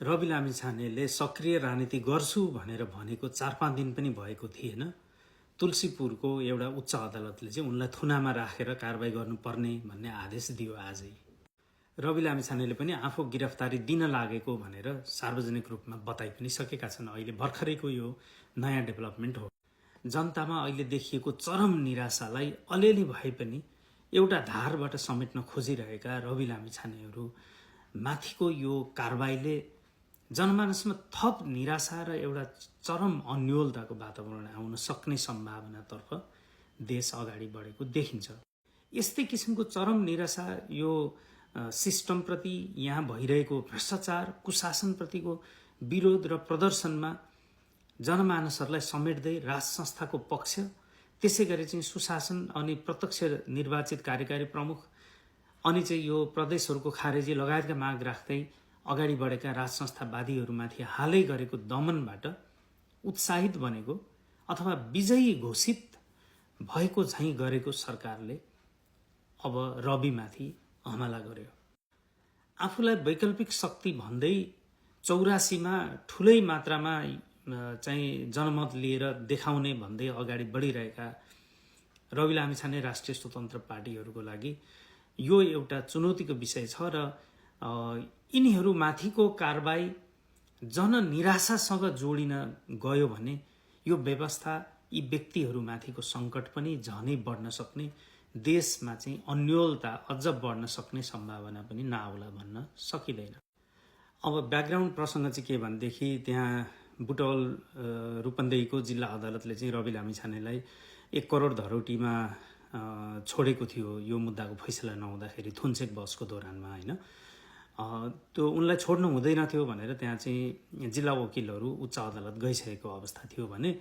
रवि लामिछानेले सक्रिय राजनीति गर्छु भनेर भनेको 4-5 दिन पनि भएको थिएन। तुलसीपुरको एउटा उच्च अदालतले चाहिँ उनलाई थुनामा राखेर कारबाही गर्नुपर्ने भन्ने आदेश दियो आजै। रवि लामिछानेले पनि आफू गिरफ्तारी दिन लागेको भनेर सार्वजनिक रूपमा बताइ पनि सकेका छन्। अहिले भर्खरैको यो नयाँ डेभलपमेन्ट हो। जनतामा अहिले देखिएको चरम निराशालाई अलिअलि भए पनि एउटा धारबाट समेट्न खोजिरहेका रवि लामिछानेहरू माथिको यो कारबाहीले जनमानसमा थप निराशा र एउटा चरम अन्योलताको वातावरण आउन सक्ने सम्भावनातर्फ देश अगाडि बढेको देखिन्छ। यस्तै किसिमको चरम निराशा यो सिस्टमप्रति, यहाँ भइरहेको भ्रष्टाचार, कुशासनप्रतिको विरोध र प्रदर्शनमा जनमानसहरूलाई समेट्दै राज संस्थाको पक्ष, त्यसै गरी चाहिँ सुशासन अनि प्रत्यक्ष निर्वाचित कार्यकारी प्रमुख अनि चाहिँ यो प्रदेशहरूको खारेजी लगायतका माग राख्दै अगाडि बढेका राज संस्थावादीहरूमाथि हालै गरेको दमनबाट उत्साहित बनेको अथवा विजयी घोषित भएको झैँ गरेको सरकारले अब रविमाथि हमला गर्यो। आफूलाई वैकल्पिक शक्ति भन्दै 84मा ठुलै मात्रामा चाहिँ जनमत लिएर देखाउने भन्दै अगाडि बढिरहेका रवि लामिछाने राष्ट्रिय स्वतन्त्र पार्टीहरूको लागि यो एउटा चुनौतीको विषय छ र यिनीहरूमाथिको कारबाही जननिराशासँग जोडिन गयो भने यो व्यवस्था यी व्यक्तिहरूमाथिको सङ्कट पनि झनै बढ्न सक्ने, देशमा चाहिँ अन्योलता अझ बढ्न सक्ने सम्भावना पनि नआउला भन्न सकिँदैन। अब ब्याकग्राउन्ड प्रसङ्ग चाहिँ के भनेदेखि त्यहाँ बुटवल रूपन्देहीको जिल्ला अदालतले चाहिँ रवि लामिछानेलाई 1 करोड धरौटीमा छोडेको थियो यो मुद्दाको फैसला नहुँदाखेरि थुन्चेक बहसको दौरानमा, होइन। त्यो उनलाई छोड्नु हुँदैन थियो भनेर त्यहाँ चाहिँ जिल्ला वकिलहरू उच्च अदालत गइसकेको अवस्था थियो भने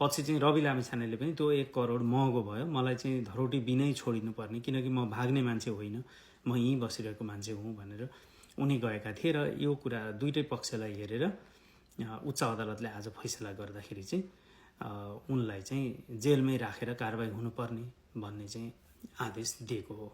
पछि चाहिँ रवि लामिछानेले पनि त्यो 1 करोड महँगो भयो, मलाई चाहिँ धरौटी बिनै छोडिनुपर्ने, किनकि म भाग्ने मान्छे होइन, म यहीँ बसिरहेको मान्छे हुँ भनेर उनी गएका थिए। र यो कुरा दुईटै पक्षलाई हेरेर उच्च अदालतले आज फैसला गर्दाखेरि चाहिँ उनलाई चाहिँ जेलमै राखेर कारबाही हुनुपर्ने भन्ने चाहिँ आदेश दिएको हो।